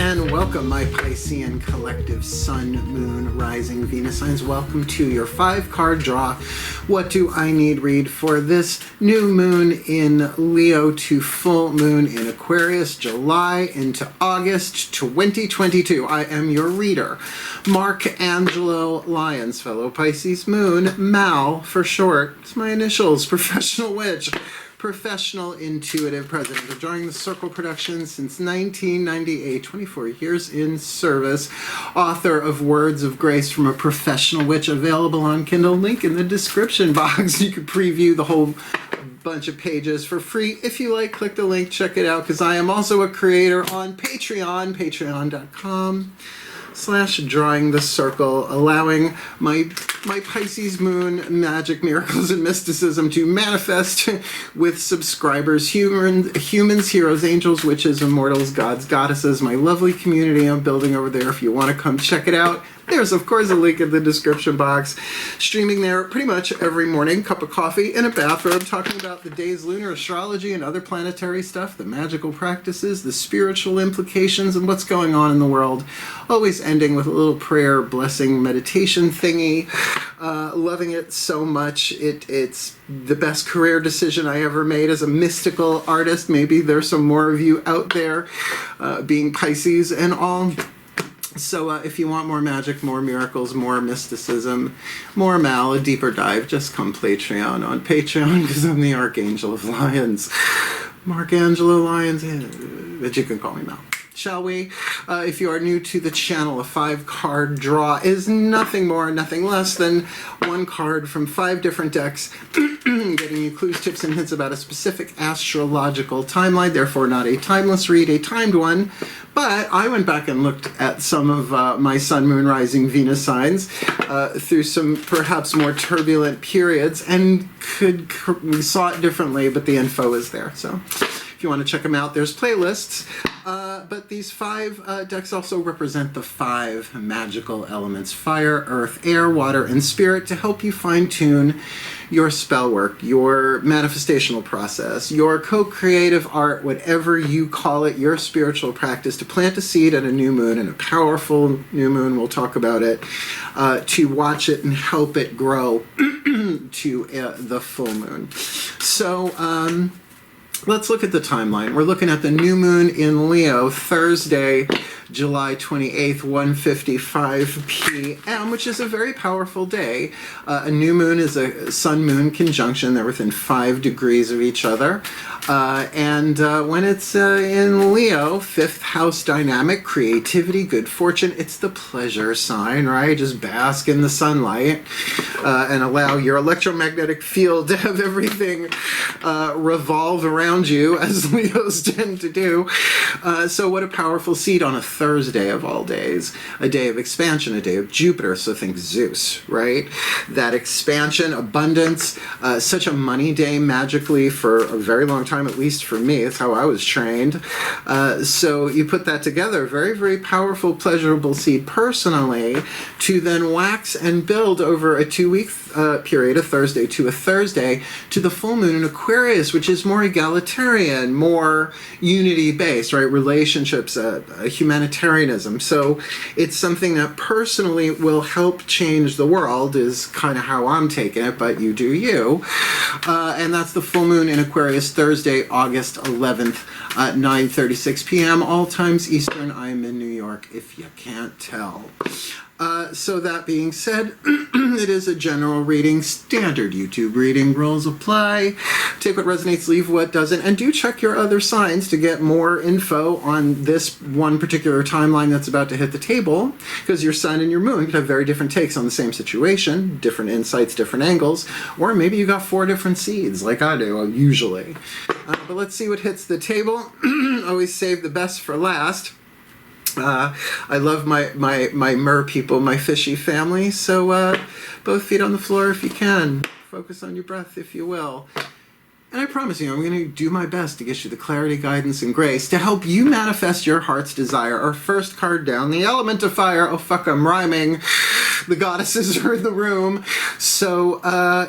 and welcome, my Piscean collective Sun, Moon, Rising, Venus signs. Welcome to your 5-card draw. What do I need read for this new moon in Leo to full moon in Aquarius, July into August 2022? I am your reader, Mark Angelo Lyons, fellow Pisces moon, Mal for short. It's my initials, professional witch. Professional intuitive president of Drawing the Circle Productions since 1998, 24 years in service, author of Words of Grace from a Professional Witch, available on Kindle, link in the description box. You can preview the whole bunch of pages for free. If you like, click the link, check it out, because I am also a creator on Patreon, patreon.com/drawing the circle, allowing my Pisces moon magic, miracles, and mysticism to manifest with subscribers, humans, heroes, angels, witches, immortals, gods, goddesses, my lovely community I'm building over there. If you want to come check it out, there's of course a link in the description box. Streaming there pretty much every morning, cup of coffee in a bathrobe, talking about the day's lunar astrology and other planetary stuff, the magical practices, the spiritual implications, and what's going on in the world. Always ending with a little prayer, blessing, meditation thingy. Loving it so much. It's the best career decision I ever made as a mystical artist. Maybe there's some more of you out there, being Pisces and all. So if you want more magic, more miracles, more mysticism, more Mal, a deeper dive, just come Patreon on Patreon, because I'm the Archangel of Lyons. Mark Angelo Lyons, but you can call me Mal. Shall we? If you are new to the channel, a 5-card draw is nothing more, nothing less than one card from 5 different decks, getting you clues, tips, and hints about a specific astrological timeline, therefore not a timeless read, a timed one. But I went back and looked at some of my Sun, Moon, Rising, Venus signs through some perhaps more turbulent periods, and we saw it differently, but the info is there. So if you want to check them out, there's playlists. But these 5 decks also represent the 5 magical elements: fire, earth, air, water, and spirit, to help you fine-tune your spell work, your manifestational process, your co-creative art, whatever you call it, your spiritual practice, to plant a seed at a new moon, and a powerful new moon, we'll talk about it, to watch it and help it grow to the full moon. So, let's look at the timeline. We're looking at the new moon in Leo, Thursday, July 28th, 1:55 p.m., which is a very powerful day. A new moon is a sun-moon conjunction. They're within 5 degrees of each other. And when it's in Leo, 5th house dynamic, creativity, good fortune, it's the pleasure sign, right? Just bask in the sunlight and allow your electromagnetic field to have everything revolve around you, as Leos tend to do. So what a powerful seed on a Thursday of all days. A day of expansion, a day of Jupiter, so think Zeus, right? That expansion, abundance, such a money day magically for a very long time, at least for me. It's how I was trained. So you put that together, very, very powerful, pleasurable seed personally, to then wax and build over a 2-week period, a Thursday to a Thursday, to the full moon in Aquarius, which is more egalitarian, more unity-based, right? Relationships, humanitarianism. So it's something that personally will help change the world, is kind of how I'm taking it, but you do you. And that's the full moon in Aquarius, Thursday, August 11th, 9:36 p.m., all times Eastern. I'm in New York, if you can't tell. So that being said, it is a general reading. Standard YouTube reading rules apply. Take what resonates, leave what doesn't, and do check your other signs to get more info on this one particular timeline that's about to hit the table, because your sun and your moon could have very different takes on the same situation, different insights, different angles, or maybe you got 4 different seeds, like I do, usually. But let's see what hits the table. Always save the best for last. I love my mer people, my fishy family, so both feet on the floor if you can. Focus on your breath if you will. And I promise you, I'm going to do my best to get you the clarity, guidance, and grace to help you manifest your heart's desire. Our first card down, the element of fire. Oh fuck, I'm rhyming. the goddesses are in the room. So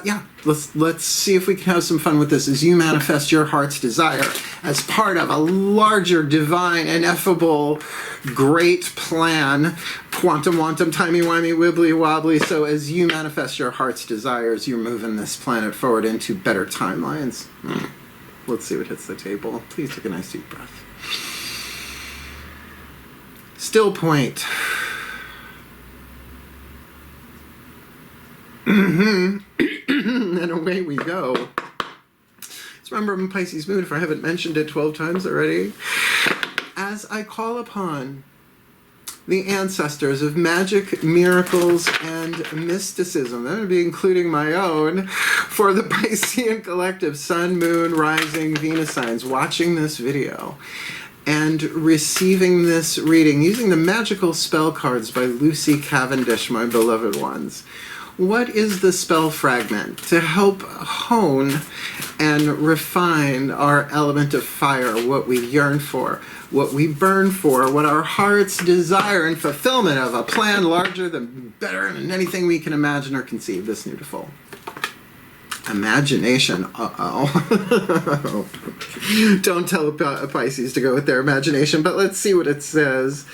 yeah, let's see if we can have some fun with this as you manifest your heart's desire as part of a larger, divine, ineffable, great plan. Quantum, wantum, timey-wimey, wibbly-wobbly. So as you manifest your heart's desires, you're moving this planet forward into better timelines. Let's see what hits the table. Please take a nice deep breath. Still point. And away we go. Just remember, I'm Pisces moon, if I haven't mentioned it 12 times already. As I call upon the ancestors of magic, miracles, and mysticism, that would be including my own, for the Piscean collective, Sun, Moon, Rising, Venus signs, watching this video and receiving this reading using the magical spell cards by Lucy Cavendish, my beloved ones. What is the spell fragment to help hone and refine our element of fire, what we yearn for, what we burn for, what our hearts desire in fulfillment of a plan larger than better than anything we can imagine or conceive? This beautiful imagination. Don't tell a Pisces to go with their imagination, but let's see what it says.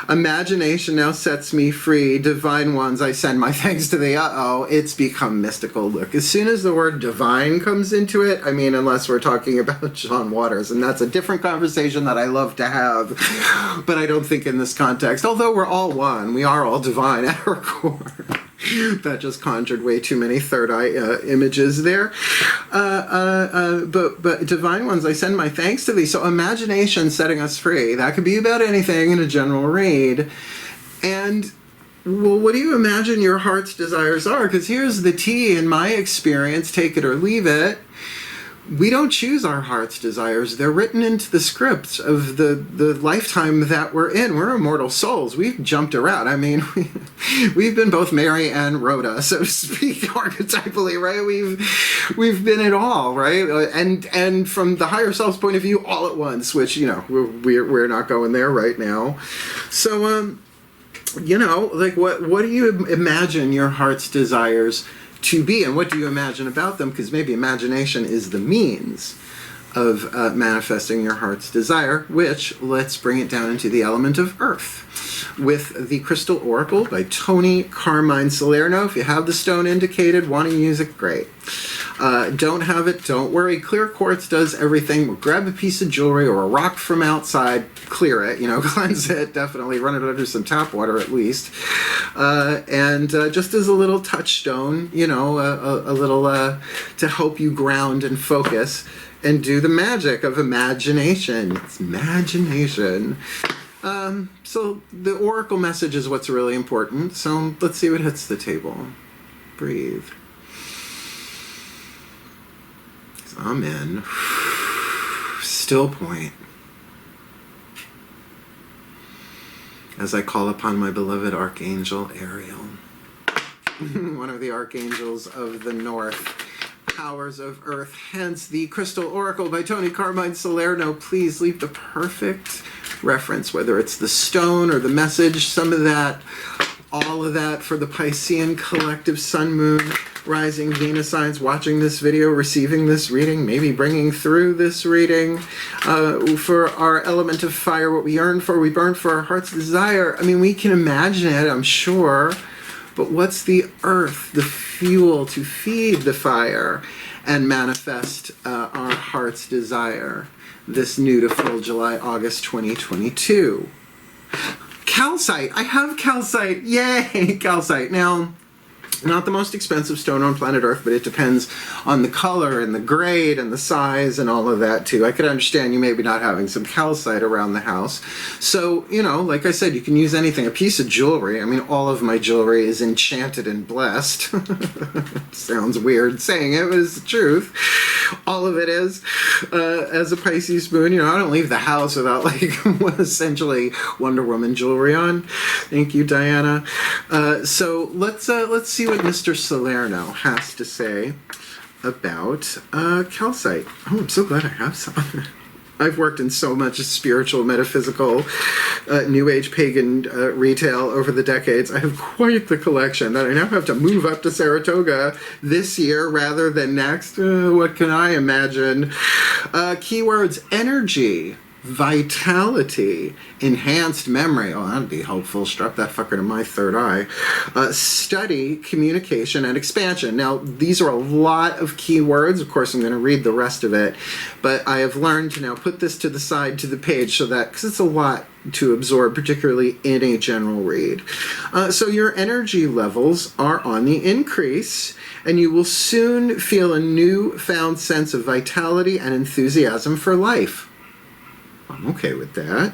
Imagination now sets me free. Divine ones, I send my thanks to thee. It's become mystical. Look, as soon as the word divine comes into it, I mean, unless we're talking about John Waters, and that's a different conversation that I love to have, but I don't think in this context, although we're all one, we are all divine at our core. That just conjured way too many third eye images there. But divine ones, I send my thanks to thee. So imagination setting us free. That could be about anything in a general read. And, well, what do you imagine your heart's desires are? Because here's the tea in my experience, take it or leave it. We don't choose our heart's desires. They're written into the script of the lifetime that we're in. We're immortal souls. We've jumped around. I mean, we've been both Mary and Rhoda, so to speak, archetypally, right? We've been it all, right? And from the higher self's point of view, all at once, which, you know, we're not going there right now. So, you know, like, what do you imagine your heart's desires to be, and what do you imagine about them? Because maybe imagination is the means of manifesting your heart's desire, which, let's bring it down into the element of earth with the Crystal Oracle by Tony Carmine Salerno. If you have the stone indicated, want to use it, great. Don't have it, don't worry. Clear quartz does everything. Grab a piece of jewelry or a rock from outside, clear it, you know, cleanse it, definitely run it under some tap water at least. And just as a little touchstone, you know, a little to help you ground and focus and do the magic of imagination. It's imagination. So the oracle message is what's really important. So let's see what hits the table. Breathe. Amen. Still point. As I call upon my beloved Archangel Ariel, one of the archangels of the north, powers of earth, hence the Crystal Oracle by Tony Carmine Salerno. Please leave the perfect reference, whether it's the stone or the message, some of that, all of that for the Piscean collective, Sun, Moon, Rising, Venus signs, watching this video, receiving this reading, maybe bringing through this reading. For our element of fire, what we yearn for, we burn for our heart's desire. I mean, we can imagine it, I'm sure, but what's the earth, the fuel to feed the fire and manifest our heart's desire this new to full July, August 2022? Calcite. I have calcite. Yay, calcite. Now, not the most expensive stone on planet Earth, but it depends on the color and the grade and the size and all of that too. I could understand you maybe not having some calcite around the house. So, you know, like I said, you can use anything. A piece of jewelry. I mean, all of my jewelry is enchanted and blessed. Sounds weird saying it, but it's the truth. All of it is. As a Pisces moon, you know, I don't leave the house without, like, essentially Wonder Woman jewelry on. Thank you, Diana. So let's see what Mr. Salerno has to say about calcite. Oh, I'm so glad I have some. I've worked in so much spiritual, metaphysical, New Age pagan retail over the decades. I have quite the collection that I now have to move up to Saratoga this year rather than next. What can I imagine? Keywords: energy, vitality, enhanced memory. Oh, that'd be helpful. Struck that fucker to my third eye. Study, communication, and expansion. Now, these are a lot of keywords. Of course, I'm going to read the rest of it, but I have learned to now put this to the side to the page so that, because it's a lot to absorb, particularly in a general read. So your energy levels are on the increase, and you will soon feel a newfound sense of vitality and enthusiasm for life. I'm okay with that.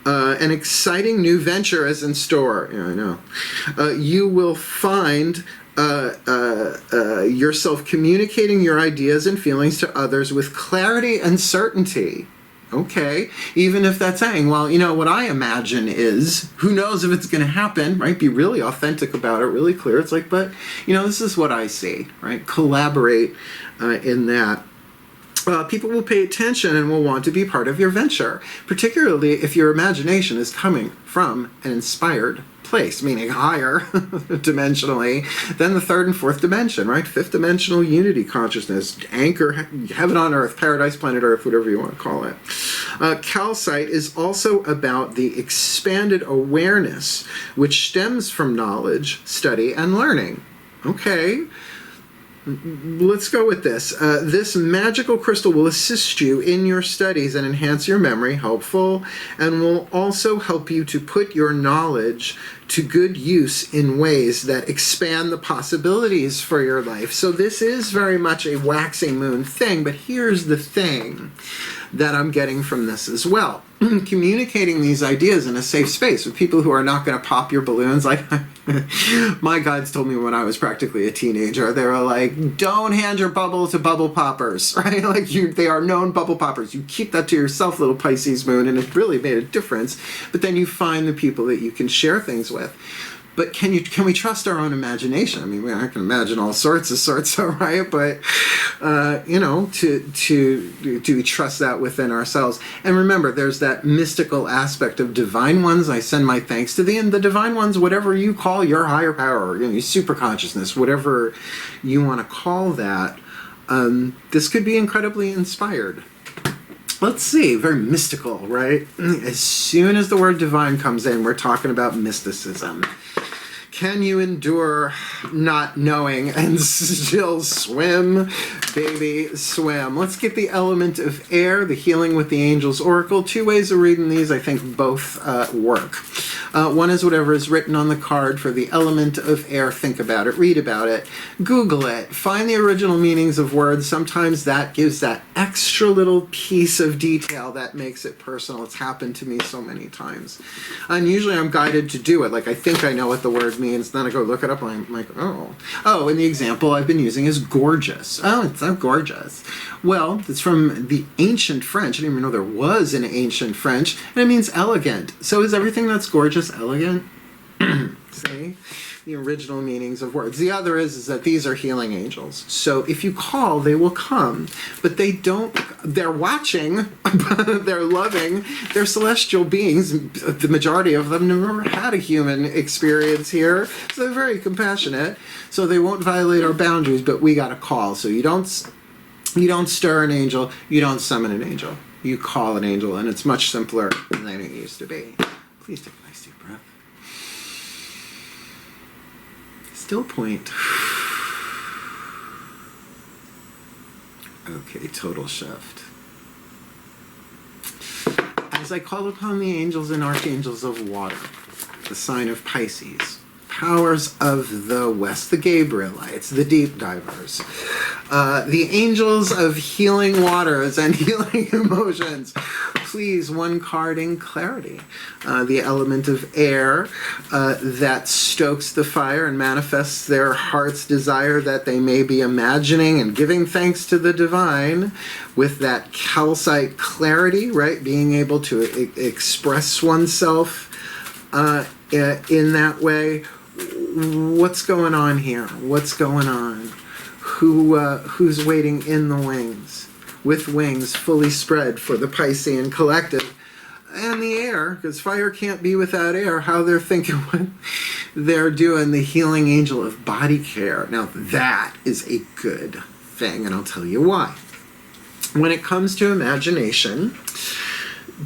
An exciting new venture is in store. Yeah, I know. You will find yourself communicating your ideas and feelings to others with clarity and certainty. Okay, even if that's saying, well, you know, what I imagine is, who knows if it's going to happen, right? Be really authentic about it, really clear. It's like, but, you know, this is what I see, right? Collaborate in that. People will pay attention and will want to be part of your venture, particularly if your imagination is coming from an inspired place, meaning higher dimensionally than the third and fourth dimension, right? Fifth dimensional unity consciousness, anchor, heaven on earth, paradise, planet earth, whatever you want to call it. Calcite is also about the expanded awareness which stems from knowledge, study, and learning. Okay. Let's go with this. This magical crystal will assist you in your studies and enhance your memory, helpful, and will also help you to put your knowledge to good use in ways that expand the possibilities for your life. So this is very much a waxing moon thing, but here's the thing that I'm getting from this as well. Communicating these ideas in a safe space with people who are not going to pop your balloons. Like my guides told me when I was practically a teenager, they were like, don't hand your bubble to bubble poppers, right? Like they are known bubble poppers. You keep that to yourself, little Pisces moon, and it really made a difference. But then you find the people that you can share things with. But can we trust our own imagination? I mean, I can imagine all sorts, right? But you know, do we trust that within ourselves? And remember, there's that mystical aspect of divine ones. I send my thanks to thee, and the divine ones, whatever you call your higher power, you know, your super consciousness, whatever you want to call that. This could be incredibly inspired. Let's see, very mystical, right? As soon as the word divine comes in, we're talking about mysticism. Can you endure not knowing and still swim? Baby, swim. Let's get the element of air, the healing with the angels oracle. Two ways of reading these, I think both work. One is whatever is written on the card for the element of air. Think about it, read about it, Google it, find the original meanings of words. Sometimes that gives that extra little piece of detail that makes it personal. It's happened to me so many times. And usually I'm guided to do it. Like I think I know what the word means, then I go look it up and I'm like, oh, and the example I've been using is gorgeous. Oh, it's so gorgeous. Well, it's from the ancient French. I didn't even know there was an ancient French, and it means elegant. So is everything that's gorgeous elegant? See? The original meanings of words. The other is that these are healing angels. So if you call, they will come. But they're watching, they're loving, they're celestial beings. The majority of them never had a human experience here. So they're very compassionate. So they won't violate our boundaries, but we got to call. So you don't stir an angel, you don't summon an angel. You call an angel, and it's much simpler than it used to be. Please take a nice deep breath. Still point. Okay, total shift. As I call upon the angels and archangels of water, the sign of Pisces, powers of the West, the Gabrielites, the deep divers, the angels of healing waters and healing emotions. Please, one card in clarity. The element of air that stokes the fire and manifests their heart's desire that they may be imagining and giving thanks to the divine with that calcite clarity, right? Being able to express oneself in that way. What's going on here? What's going on? Who's waiting in the wings? with wings fully spread for the Piscean collective. And the air, because fire can't be without air, how they're thinking what they're doing, the healing angel of body care. Now that is a good thing, and I'll tell you why. When it comes to imagination,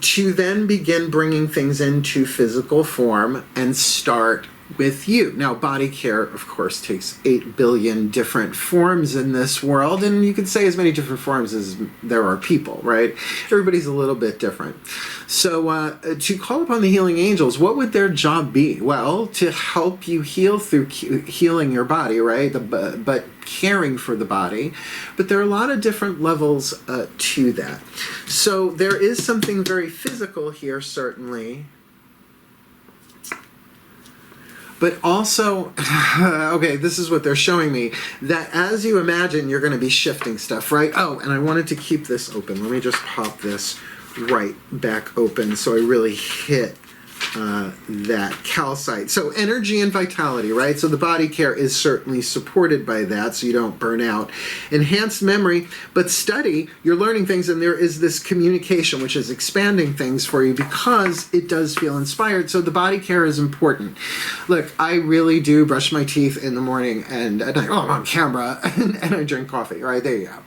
to then begin bringing things into physical form and start with you. Now, body care, of course, takes 8 billion different forms in this world, and you could say as many different forms as there are people, right? Everybody's a little bit different. So to call upon the healing angels, what would their job be? Well, to help you heal through healing your body, right? But caring for the body. But there are a lot of different levels to that. So there is something very physical here, certainly. But also, okay, this is what they're showing me, that as you imagine, you're going to be shifting stuff, right? Oh, and I wanted to keep this open. Let me just pop this right back open so I really hit that calcite. So energy and vitality, right? So the body care is certainly supported by that so you don't burn out. Enhanced memory, but study, you're learning things, and there is this communication which is expanding things for you because it does feel inspired. So the body care is important. Look, I really do brush my teeth in the morning and at night. Oh, I'm on camera, and I drink coffee, right? There you go.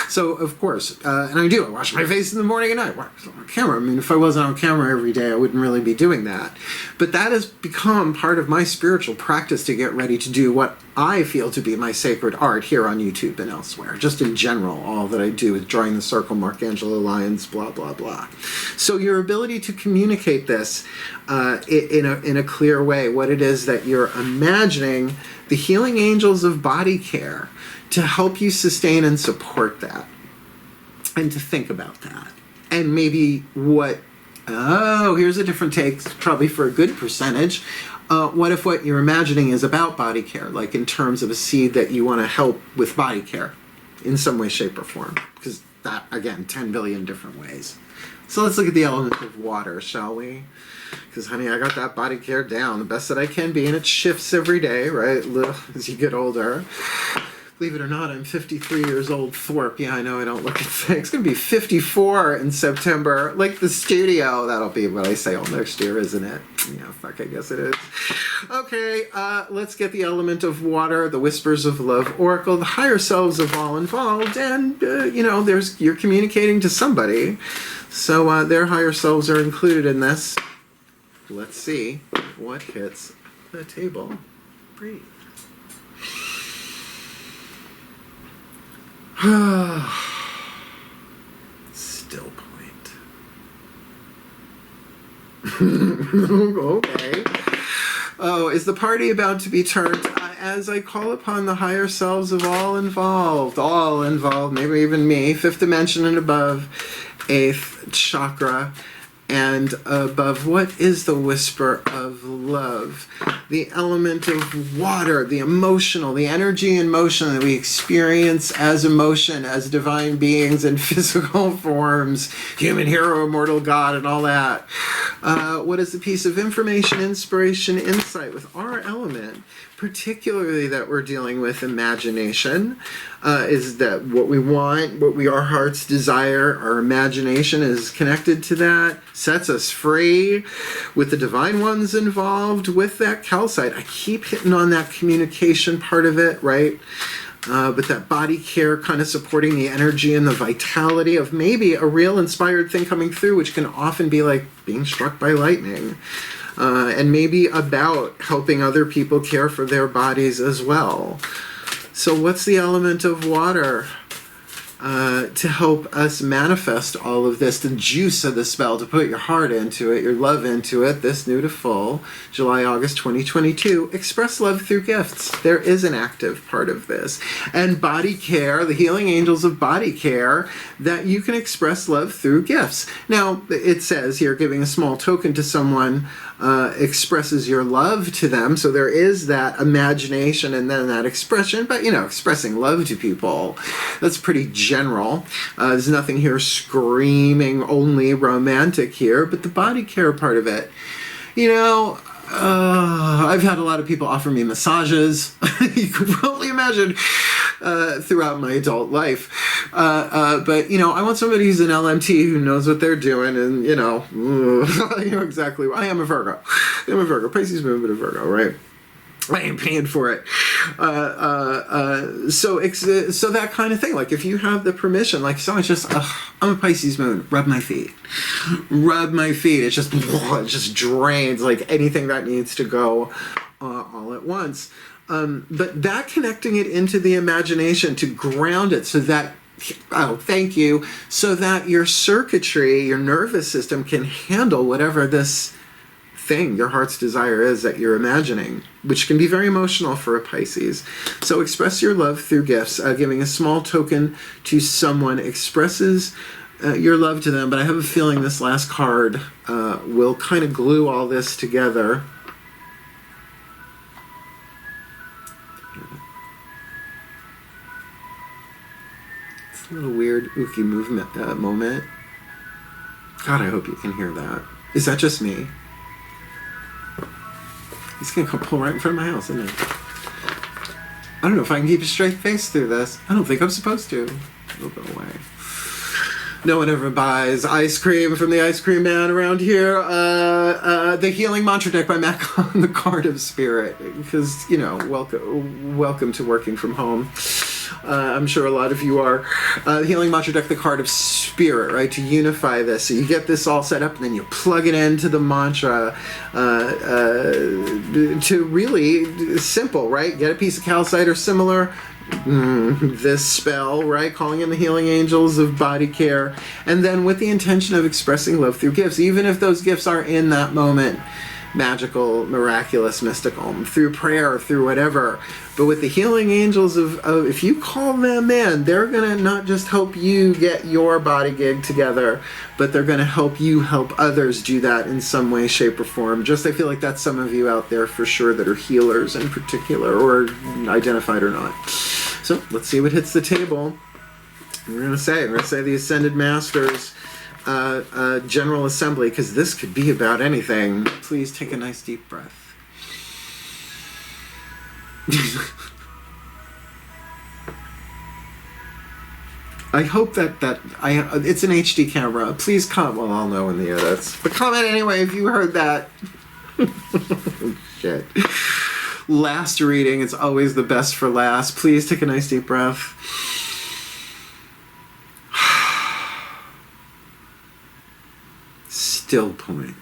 So, of course, and I do. I wash my face in the morning and night. I'm on camera. I mean, if I wasn't on camera every day, I wouldn't really be doing that. But that has become part of my spiritual practice to get ready to do what I feel to be my sacred art here on YouTube and elsewhere. Just in general, all that I do is drawing the circle, mark Angelo, Lyons, blah, blah, blah. So your ability to communicate this in a clear way, what it is that you're imagining, the healing angels of body care, to help you sustain and support that, and to think about that. And maybe what, oh, here's a different take, probably for a good percentage. What if what you're imagining is about body care, like in terms of a seed that you want to help with body care in some way, shape, or form? Because that, again, 10 billion different ways. So let's look at the element of water, shall we? Because, honey, I got that body care down the best that I can be, and it shifts every day, right, as you get older. Believe it or not, I'm 53 years old, Thorpe. Yeah, I know I don't look at things. It's going to be 54 in September. Like the studio. That'll be what I say all next year, isn't it? Yeah, fuck, I guess it is. Okay, let's get the element of water, the Whispers of Love Oracle, the higher selves of all involved, and, you know, you're communicating to somebody. So their higher selves are included in this. Let's see what hits the table. Breathe. Still point. Okay. Oh, is the party about to be turned? As I call upon the higher selves of all involved, maybe even me, 5th dimension and above, 8th chakra, and above, what is the whisper of love? The element of water, the emotional, the energy and motion that we experience as emotion, as divine beings in physical forms, human hero, immortal God, and all that. What is the piece of information, inspiration, insight with our element, particularly that we're dealing with imagination? Is that what we want, our heart's desire, our imagination is connected to that, sets us free, with the divine ones involved, with that calcite. I keep hitting on that communication part of it, right? But that body care kind of supporting the energy and the vitality of maybe a real inspired thing coming through, which can often be like being struck by lightning. And maybe about helping other people care for their bodies as well. So what's the element of water to help us manifest all of this, the juice of the spell, to put your heart into it, your love into it, this new to full, July, August 2022, express love through gifts. There is an active part of this. And body care, the healing angels of body care, that you can express love through gifts. Now, it says here, giving a small token to someone expresses your love to them, so there is that imagination and then that expression, but, you know, expressing love to people, that's pretty general. There's nothing here screaming only romantic here, but the body care part of it, you know, I've had a lot of people offer me massages. You can probably imagine throughout my adult life. But, you know, I want somebody who's an LMT who knows what they're doing and, you know, you know exactly. I am a Virgo. I'm a Virgo. Pisces moon, but a Virgo, right? I ain't paying for it. So that kind of thing. Like if you have the permission, like someone's just, I'm a Pisces moon, rub my feet. Rub my feet. It just drains like anything that needs to go all at once. But that connecting it into the imagination to ground it so that, oh, thank you, so that your circuitry, your nervous system can handle whatever this thing your heart's desire is that you're imagining, which can be very emotional for a Pisces. So express your love through gifts. Giving a small token to someone expresses your love to them, but I have a feeling this last card will kind of glue all this together. It's a little weird ooky movement moment. God, I hope you can hear that. Is that just me? He's gonna come pull right in front of my house, isn't he? I don't know if I can keep a straight face through this. I don't think I'm supposed to. It'll go away. No one ever buys ice cream from the ice cream man around here. The Healing Mantra deck by Matt Kahn, the Card of Spirit. Because, you know, welcome to working from home. I'm sure a lot of you are. Healing Mantra deck, the Card of Spirit, right? To unify this. So you get this all set up and then you plug it into the mantra to really simple, right? Get a piece of calcite or similar. This spell, right? Calling in the healing angels of body care. And then with the intention of expressing love through gifts, even if those gifts are in that moment magical, miraculous, mystical, through prayer, through whatever. But with the healing angels of if you call them in, they're going to not just help you get your body gig together, but they're going to help you help others do that in some way, shape, or form. Just I feel like that's some of you out there for sure that are healers in particular, or identified or not. So let's see what hits the table. We're going to say the Ascended Masters, General Assembly, because this could be about anything. Please take a nice deep breath. I hope that it's an HD camera. Please comment. Well, I'll know in the edits. But comment anyway if you heard that. Shit. Last reading. It's always the best for last. Please take a nice deep breath. Still point.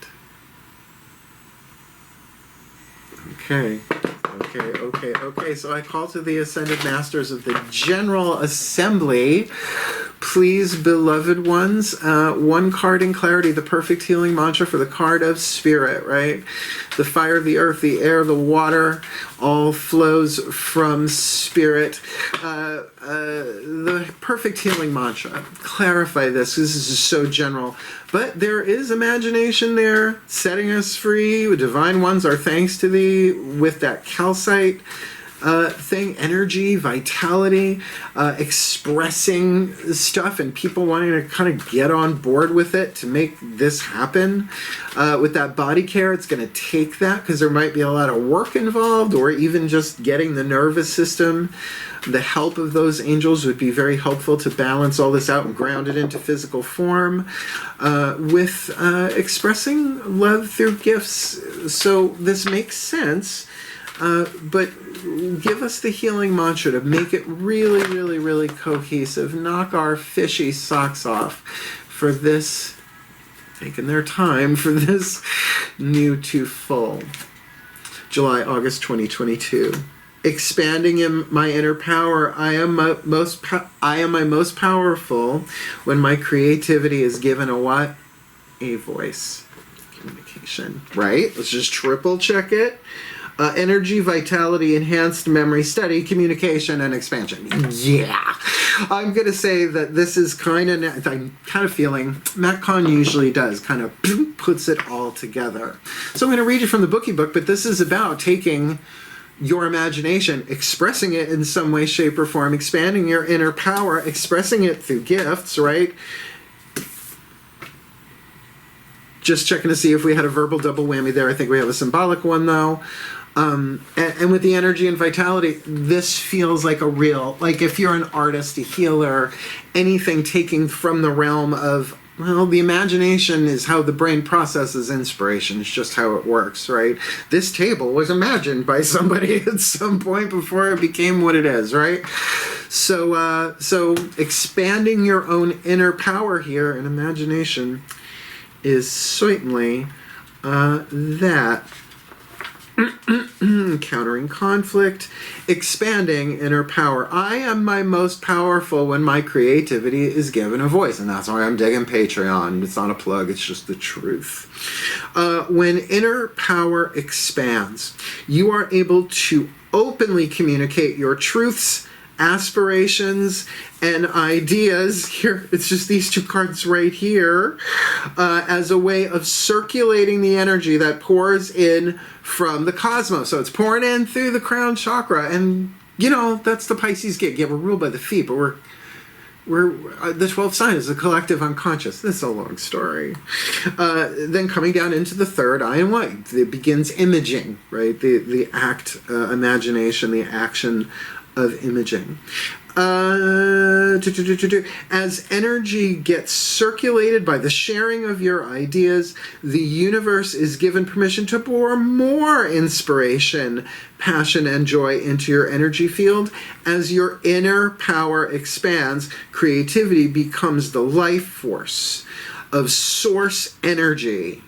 Okay. So I call to the Ascended Masters of the General Assembly. Please, beloved ones, one card in clarity, the perfect healing mantra for the Card of Spirit, right? The fire, the earth, the air, the water, all flows from Spirit. The perfect healing mantra. Clarify this. This is just so general. But there is imagination there, setting us free. Divine ones, our thanks to thee, with that calcite thing, energy, vitality, expressing stuff, and people wanting to kind of get on board with it to make this happen. With that body care, it's going to take that because there might be a lot of work involved, or even just getting the nervous system. The help of those angels would be very helpful to balance all this out and ground it into physical form, with expressing love through gifts. So this makes sense, but give us the healing mantra to make it really, really, really cohesive. Knock our fishy socks off for this, taking their time for this new to full. July, August 2022. Expanding in my inner power, I am my most powerful when my creativity is given a what? A voice. Communication, right? Let's just triple check it. Energy, vitality, enhanced memory, study, communication, and expansion. Yeah. I'm going to say that this is I'm kind of feeling, Matt Kahn usually does, kind of puts it all together. So I'm going to read it from the Bookie Book, but this is about taking your imagination, expressing it in some way, shape, or form, expanding your inner power, expressing it through gifts, right? Just checking to see if we had a verbal double whammy there. I think we have a symbolic one, though. And with the energy and vitality, this feels like a real, like if you're an artist, a healer, anything taking from the realm of, well, the imagination is how the brain processes inspiration. It's just how it works, right? This table was imagined by somebody at some point before it became what it is, right? So, so expanding your own inner power here in imagination is certainly that. Countering conflict, expanding inner power. I am my most powerful when my creativity is given a voice, and that's why I'm digging Patreon. It's not a plug, it's just the truth. When inner power expands, you are able to openly communicate your truths, aspirations, and ideas. Here, it's just these two cards right here, as a way of circulating the energy that pours in from the cosmos. So it's pouring in through the crown chakra, and you know, that's the Pisces gig. Yeah, we're ruled by the feet, but we're the 12th sign is the collective unconscious. This is a long story. Then coming down into the third eye and white, it begins imaging, right? The act, imagination, the action of imaging. As energy gets circulated by the sharing of your ideas, the universe is given permission to pour more inspiration, passion, and joy into your energy field. As your inner power expands, creativity becomes the life force of source energy.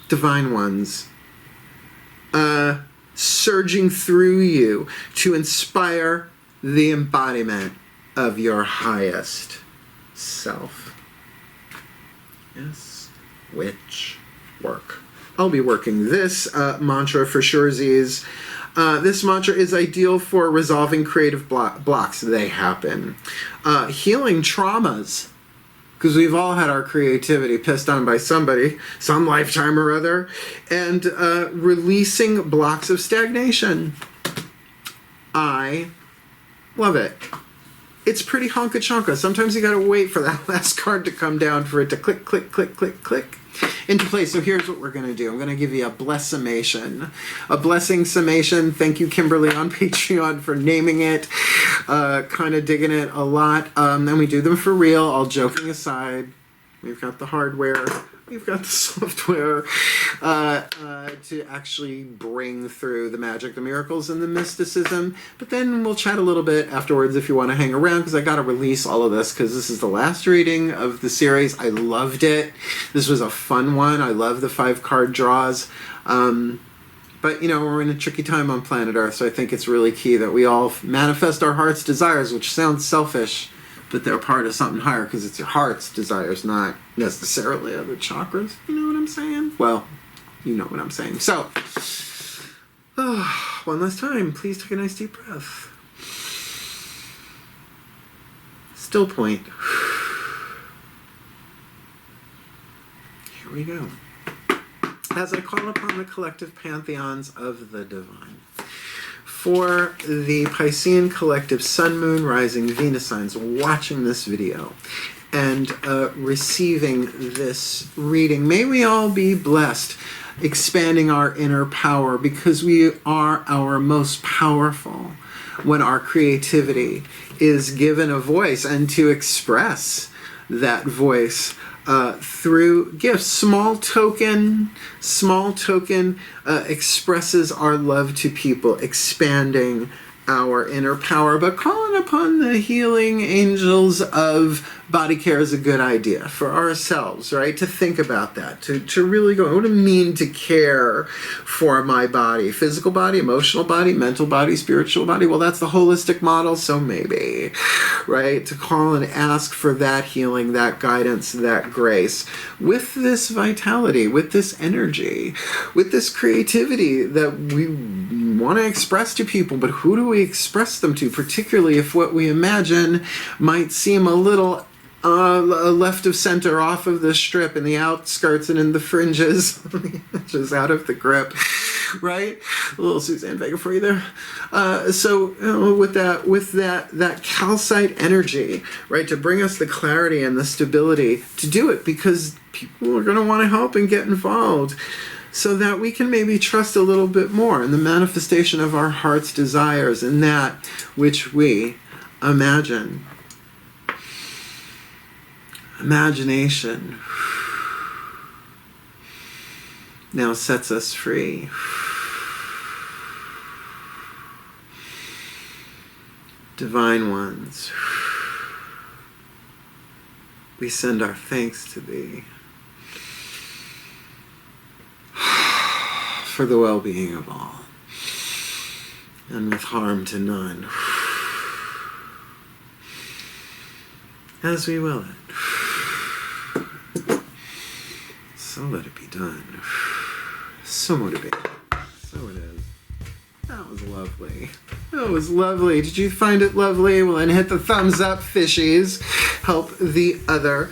Divine ones. Surging through you to inspire the embodiment of your highest self. Yes, which work. I'll be working this mantra for surezies. This mantra is ideal for resolving creative blocks. They happen. Healing traumas. Because we've all had our creativity pissed on by somebody, some lifetime or other, and releasing blocks of stagnation. I love it. It's pretty honka-chonka. Sometimes you gotta wait for that last card to come down for it to click, click, click, click, click into place. So here's what we're gonna do. I'm gonna give you a blessimation. A blessing summation. Thank you, Kimberly, on Patreon for naming it. Kind of digging it a lot. And we do them for real, all joking aside. We've got the hardware. We've got the software to actually bring through the magic, the miracles, and the mysticism. But then we'll chat a little bit afterwards if you want to hang around, because I got to release all of this because this is the last reading of the series. I loved it. This was a fun one. I love the 5-card draws. But, you know, we're in a tricky time on planet Earth, so I think it's really key that we all manifest our heart's desires, which sounds selfish, but they're part of something higher because it's your heart's desires, not necessarily other chakras. You know what I'm saying? Well, you know what I'm saying. So, one last time, please take a nice deep breath. Still point. Here we go. As I call upon the collective pantheons of the divine. For the Piscean collective Sun, Moon, Rising, Venus signs watching this video and receiving this reading, may we all be blessed, expanding our inner power, because we are our most powerful when our creativity is given a voice, and to express that voice through gifts. Small token expresses our love to people, expanding our inner power, but calling upon the healing angels of body care is a good idea for ourselves, right? To think about that, to really go, what do I mean to care for my body? Physical body, emotional body, mental body, spiritual body? Well, that's the holistic model, so maybe, right? To call and ask for that healing, that guidance, that grace, with this vitality, with this energy, with this creativity that we want to express to people, but who do we express them to? Particularly if what we imagine might seem a little left of center, off of the strip, in the outskirts and in the fringes, just out of the grip. right? A little Suzanne Vega for you there. So with that calcite energy, right, to bring us the clarity and the stability to do it, because people are going to want to help and get involved, so that we can maybe trust a little bit more in the manifestation of our heart's desires and that which we imagine. Imagination now sets us free. Divine ones, we send our thanks to thee for the well-being of all, and with harm to none, as we will it. So let it be done. So motivating. So it is. That was lovely. That was lovely. Did you find it lovely? Well, then hit the thumbs up, fishies. Help the other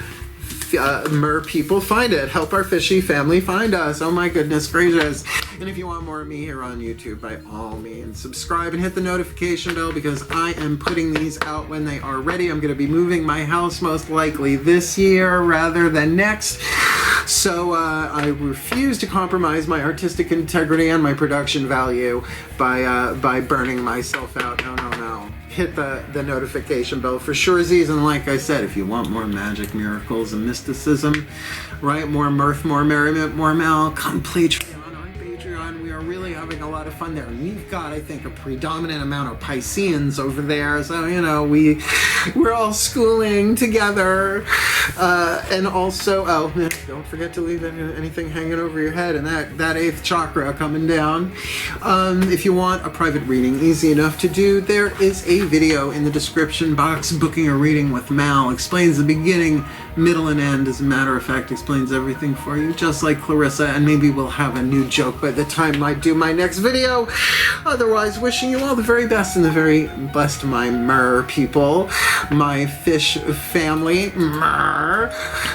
mer people find it. Help our fishy family find us. Oh my goodness gracious. And if you want more of me here on YouTube, by all means, subscribe and hit the notification bell, because I am putting these out when they are ready. I'm going to be moving my house most likely this year rather than next. So I refuse to compromise my artistic integrity and my production value by burning myself out. No. Hit the notification bell for surezies. And like I said, if you want more magic, miracles, and mysticism, right, more mirth, more merriment, more mal, come Patreon. On Patreon, we are really having a lot of fun there. And we've got, I think, a predominant amount of Pisceans over there. So, you know, we're all schooling together. And also, don't forget to leave anything hanging over your head, and that 8th chakra coming down. If you want a private reading, easy enough to do, there is a video in the description box. Booking a reading with Mal explains the beginning, middle, and end. As a matter of fact, explains everything for you, just like Clarissa, and maybe we'll have a new joke by the time I do my next video. Otherwise, wishing you all the very best and the very blessed, my mer people, my fish family. Mer.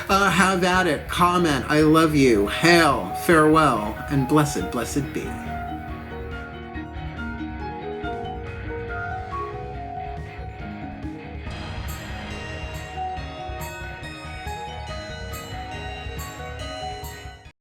Have at it. Comment. I love you. Hail, farewell, and blessed be.